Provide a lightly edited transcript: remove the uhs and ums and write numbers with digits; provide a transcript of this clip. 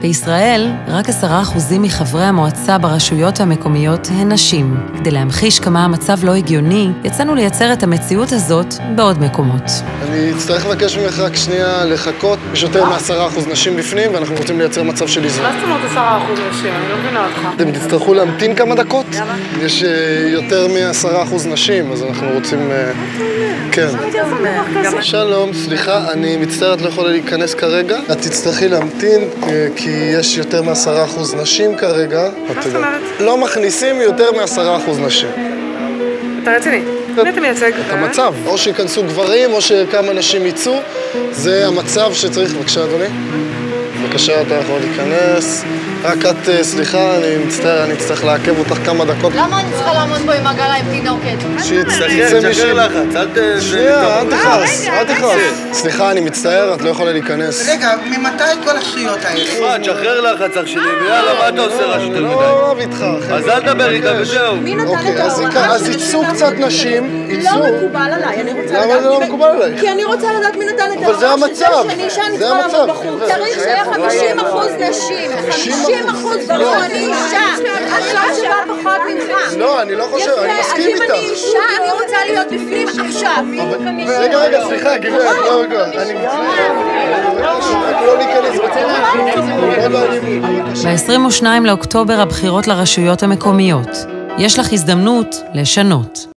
בישראל, רק 10% מחברי המועצה ברשויות המקומיות הן נשים. כדי להמחיש כמה המצב לא הגיוני, יצאנו לייצר את המציאות הזאת בעוד מקומות. אני אצטרך לבקש ממך רק שנייה לחכות. יש יותר מ10% נשים בפנים, ואנחנו רוצים לייצר מצב של איזון. מה זאת אומרת 10% נשים? אני לא מבינה אותך. אתם תצטרכו להמתין כמה דקות? למה? יש יותר מ10% נשים, אז אנחנו רוצים... כן. שלום, סליחה, אני מצטערת, לא יכולה להיכנס כרגע. את תצטרכי להמתין, כי יש יותר מ10% נשים כרגע. מה זאת אומרת? לא מכניסים יותר מ10% נשים. אתה רציני? מי אתה מייצג? את המצב. או שיכנסו גברים, או שכמה נשים יצאו. זה המצב שצריך. בבקשה, אדוני. בבקשה, אתה יכול להיכנס. רק את, סליחה, אני מצטער, אני אצטרך לעכב אותך כמה דקות. למה אני צריכה לעמוד פה עם עגלה עם תינוקת? שחרר לחץ, שנייה, אל תכעס. סליחה, אני מצטער, את לא יכולה להיכנס. רגע, ממתי כל השטויות האלה? מה, תשחרר לחץ אח שלי, ויאללה, מה אתה עושה רע יותר מדי? לא אוהב איתך, אחי. אז אל תדבר איתה וזהו. מי נתן את ההוראה? אז יצאו קצת נשים, יצאו. לא מקובל עליי, אני רוצה לדעת... למה זה לא מקובל עליי? כי אני רוצה לדעת מי נתן את אבל זה ההוראה המצב. שאני זה צריכה לעמוד המצב. בחוץ. צריך שיהיה 50% נשים, 50% ברור, אני אישה. אני לא שווה פחות ממך. לא, אני לא חושב, אני מסכים איתך. אז אם אני אישה, אני רוצה להיות בפנים עכשיו. רגע, סליחה, גברת, לא רגע. אני רק לא להיכנס בצורה. ב-22 לאוקטובר הבחירות לרשויות המקומיות. יש לך הזדמנות לשנות.